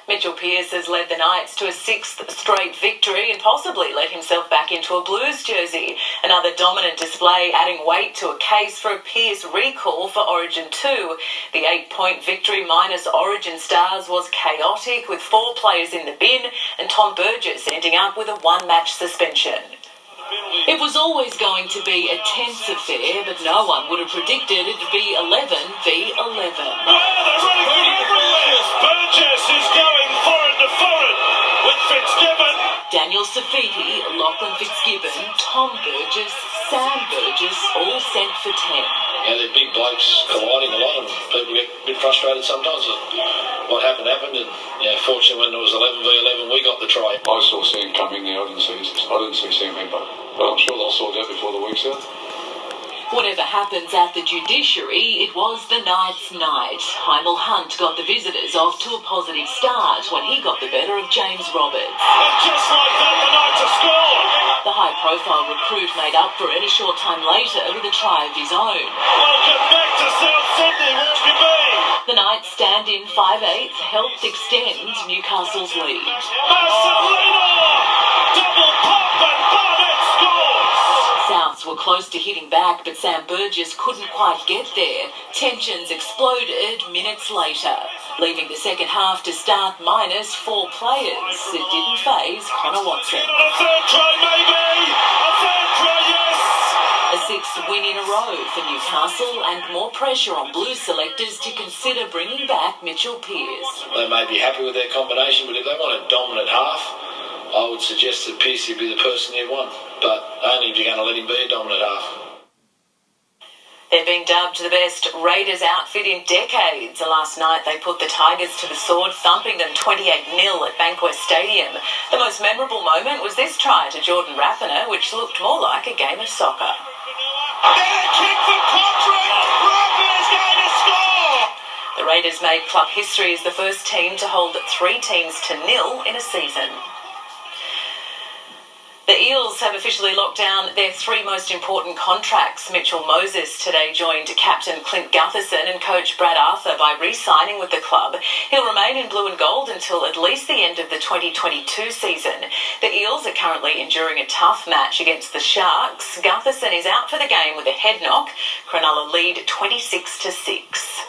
Mitchell Pearce has led the Knights to a 6th straight victory and possibly let himself back into a Blues jersey. Another dominant display adding weight to a case for a Pearce recall for Origin 2. The 8-point victory minus Origin stars was chaotic, with 4 players in the bin and Tom Burgess ending up with a 1-match suspension. It was always going to be a tense affair, but no one would have predicted it'd be 11 v 11. Burgess is going foreign to foreign with Fitzgibbon. Daniel Safiti, Lachlan Fitzgibbon, Tom Burgess, Sam Burgess, all sent for 10. Yeah, they're big blokes colliding a lot, and people get a bit frustrated sometimes. What happened, and fortunately when it was 11 v 11, we got the try. I saw Sam coming there. I didn't see Sam headbutt, but I'm sure they'll sort that before the week's out. Whatever happens at the judiciary, it was the Knights' night. Hymel Hunt got the visitors off to a positive start when he got the better of James Roberts. And just like that, the Knights have scored. The high-profile recruit made up for it a short time later with a try of his own. Welcome back to South Sydney. Where have you been? The Knights stand in 5/8, helped extend Newcastle's lead. Marcelino! Double pop and Barnett scores! Souths were close to hitting back, but Sam Burgess couldn't quite get there. Tensions exploded minutes later, leaving the second half to start minus 4 players. It didn't faze Connor Watson. A third try, maybe! A third try, yes! A 6th win in a row for Newcastle and more pressure on Blues selectors to consider bringing back Mitchell Pearce. They may be happy with their combination, but if they want a dominant half, I would suggest that Pearce would be the person you want, but only if you're going to let him be a dominant half. They're being dubbed the best Raiders outfit in decades. Last night they put the Tigers to the sword, thumping them 28-0 at Bankwest Stadium. The most memorable moment was this try to Jordan Rapiner, which looked more like a game of soccer. Kick for Cottrill! Rapiner's going to score! The Raiders made club history as the first team to hold 3 teams to 0 in a season. The Eels have officially locked down their 3 most important contracts. Mitchell Moses today joined captain Clint Gutherson and coach Brad Arthur by re-signing with the club. He'll remain in blue and gold until at least the end of the 2022 season. The Eels are currently enduring a tough match against the Sharks. Gutherson is out for the game with a head knock. Cronulla lead 26-6.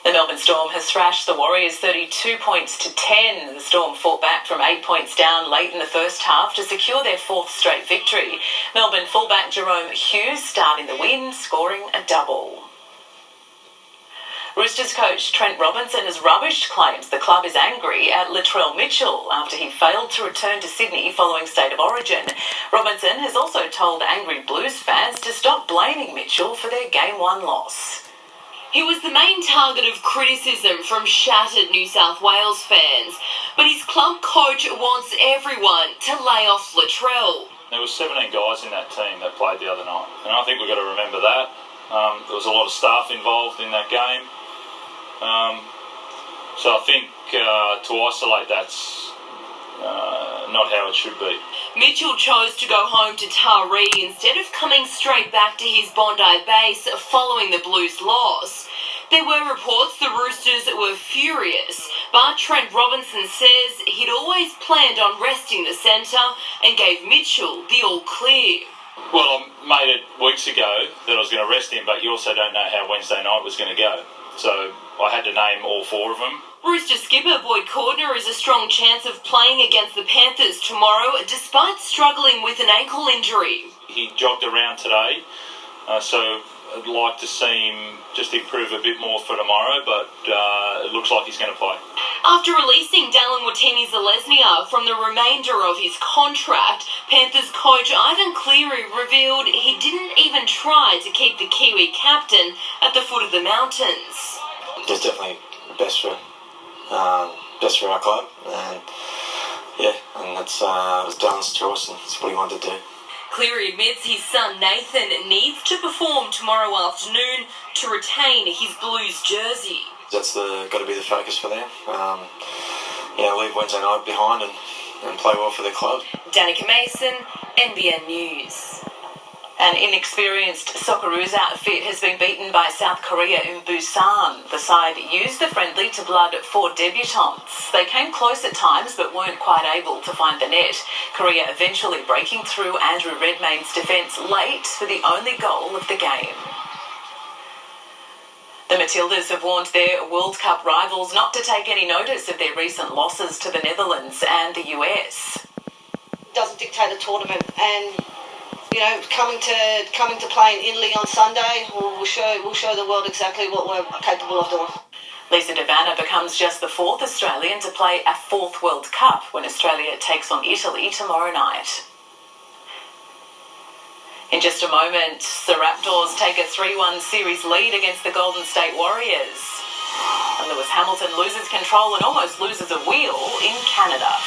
The Melbourne Storm has thrashed the Warriors 32 points to 10. The Storm fought back from 8 points down late in the first half to secure their 4th straight victory. Melbourne fullback Jerome Hughes starting the win, scoring a double. Roosters coach Trent Robinson has rubbished claims the club is angry at Latrell Mitchell after he failed to return to Sydney following State of Origin. Robinson has also told angry Blues fans to stop blaming Mitchell for their Game 1 loss. He was the main target of criticism from shattered New South Wales fans, but his club coach wants everyone to lay off Latrell. There were 17 guys in that team that played the other night, and I think we've got to remember that. There was a lot of staff involved in that game, so I think to isolate that's not how it should be. Mitchell chose to go home to Taree instead of coming straight back to his Bondi base following the Blues' loss. There were reports the Roosters were furious, but Trent Robinson says he'd always planned on resting the centre and gave Mitchell the all-clear. Well, I made it weeks ago that I was going to rest him, but you also don't know how Wednesday night was going to go. So I had to name all 4 of them. Rooster skipper Boyd Cordner is a strong chance of playing against the Panthers tomorrow, despite struggling with an ankle injury. He jogged around today, so I'd like to see him just improve a bit more for tomorrow, but it looks like he's going to play. After releasing Dallin Watene-Zelezniak from the remainder of his contract, Panthers coach Ivan Cleary revealed he didn't even try to keep the Kiwi captain at the foot of the mountains. It's definitely best for our club, and that's it was Dylan's choice, and it's what he wanted to do. Cleary admits his son Nathan needs to perform tomorrow afternoon to retain his Blues jersey. That's got to be the focus for them. Leave Wednesday night behind and play well for their club. Danica Mason, NBN News. An inexperienced Socceroos outfit has been beaten by South Korea in Busan. The side used the friendly to blood 4 debutants. They came close at times but weren't quite able to find the net. Korea eventually breaking through Andrew Redmayne's defence late for the only goal of the game. The Matildas have warned their World Cup rivals not to take any notice of their recent losses to the Netherlands and the US. Doesn't dictate the tournament, and coming to play in Italy on Sunday, we'll show the world exactly what we're capable of doing. Lisa De Vanna becomes just the 4th Australian to play a 4th World Cup when Australia takes on Italy tomorrow night. In just a moment, the Raptors take a 3-1 series lead against the Golden State Warriors. And Lewis Hamilton loses control and almost loses a wheel in Canada.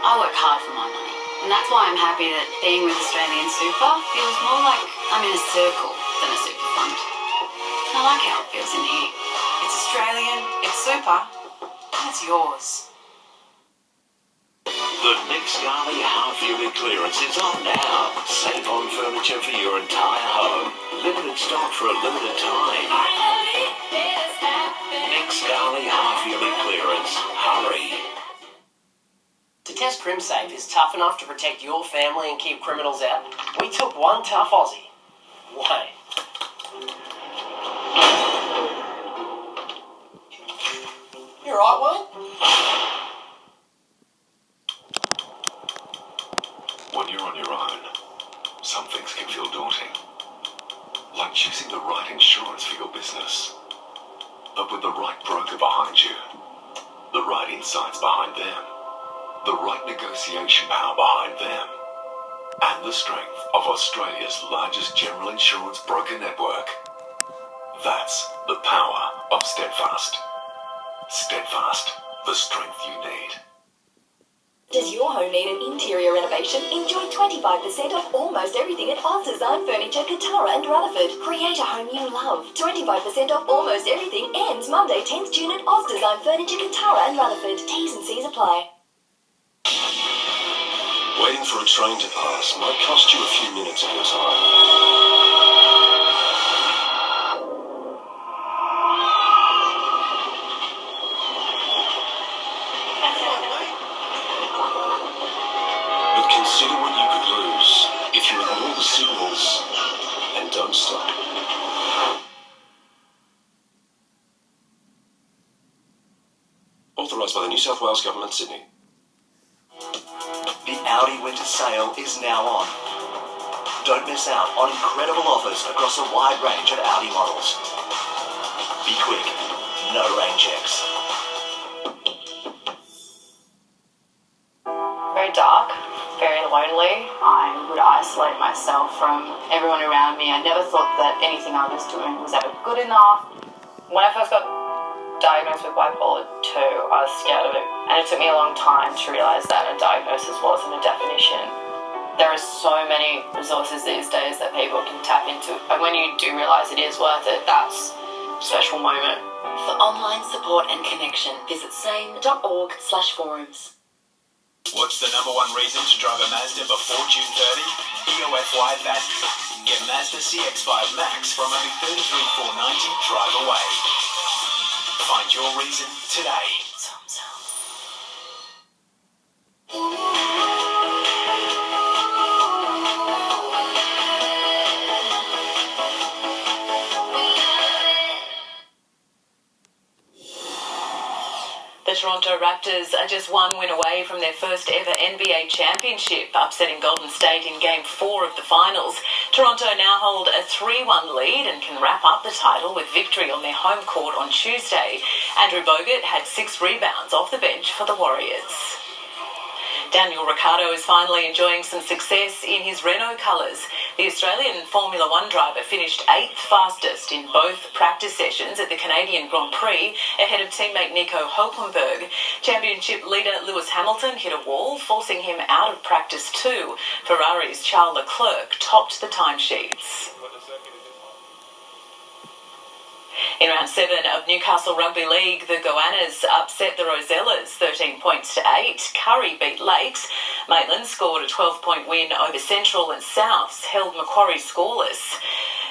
I work hard for my money, and that's why I'm happy that being with Australian Super feels more like I'm in a circle than a super fund. I like how it feels in here. It's Australian, it's super, and it's yours. The Nick Scali half-yearly clearance is on now. Save on furniture for your entire home. Limited stock for a limited time. Nick Scali half-yearly clearance. Hurry. To test CrimSafe is tough enough to protect your family and keep criminals out. We took one tough Aussie. Why? You alright, Wayne? When you're on your own, some things can feel daunting. Like choosing the right insurance for your business. But with the right broker behind you, the right insights behind them, the right negotiation power behind them, and the strength of Australia's largest general insurance broker network. That's the power of Steadfast. Steadfast, the strength you need. Does your home need an interior renovation? Enjoy 25% off almost everything at Oz Design Furniture, Katara and Rutherford. Create a home you love. 25% off almost everything ends Monday, 10th June at Oz Design Furniture, Katara and Rutherford. T's and C's apply. Waiting for a train to pass might cost you a few minutes of your time. But consider what you could lose if you ignore the signals and don't stop. Authorised by the New South Wales Government, Sydney. The Audi winter sale is now on. Don't miss out on incredible offers across a wide range of Audi models. Be quick, no rain checks. Very dark, very lonely. I would isolate myself from everyone around me. I never thought that anything I was doing was ever good enough. When I first got diagnosed with bipolar 2, I was scared of it, and it took me a long time to realise that a diagnosis wasn't a definition. There are so many resources these days that people can tap into, and when you do realise it is worth it, that's a special moment. For online support and connection, visit same.org/forums. What's the #1 reason to drive a Mazda before June 30? EOFY value. Get Mazda CX-5 Max from only $33,490 drive away. Find your reason today. The Toronto Raptors are just one win away from their first ever NBA championship, upsetting Golden State in Game 4 of the finals. Toronto now hold a 3-1 lead and can wrap up the title with victory on their home court on Tuesday. Andrew Bogut had 6 rebounds off the bench for the Warriors. Daniel Ricciardo is finally enjoying some success in his Renault colours. The Australian Formula 1 driver finished 8th fastest in both practice sessions at the Canadian Grand Prix, ahead of teammate Nico Hülkenberg. Championship leader Lewis Hamilton hit a wall, forcing him out of practice too. Ferrari's Charles Leclerc topped the timesheets. In round 7 of Newcastle Rugby League, the Goannas upset the Rosellas 13 points to 8. Curry beat Lakes. Maitland scored a 12-point win over Central, and Souths held Macquarie scoreless.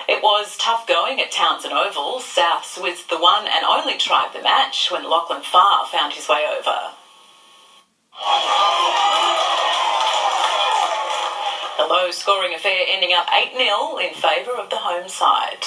It was tough going at Townsend Oval. Souths with the one and only try of the match when Lachlan Farr found his way over. A low-scoring affair ending up 8-0 in favour of the home side.